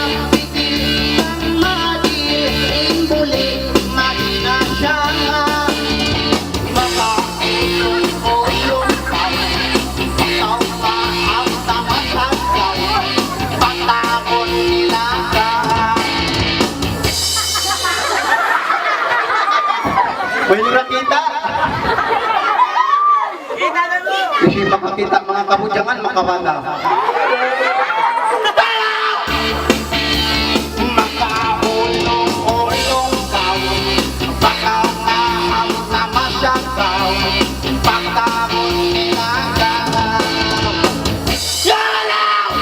magpipil ng madiin muli mahina siya makaulong-ulong pataw pa ang tamasagaw patakon nila ka. Pwede nakita? Kasi makakita mga kabudyangan makawala. Makaulong-ulong kaw baka mahal na masyagaw patakon nila ka. Yalaw!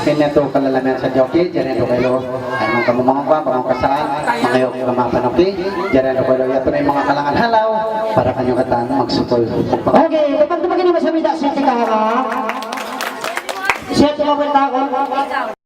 Kaya ito kalalaman sa jockey, dyan ito kayo ay mga kamumangwa, mga kasaan, mga yung kamapanuki, dyan ito kayo ito na yung mga kalangan halaw para kanyang kataan magsupol. Okay, kapag tumagin naman sa mida, siya si Kara. Siya tumabenta ako.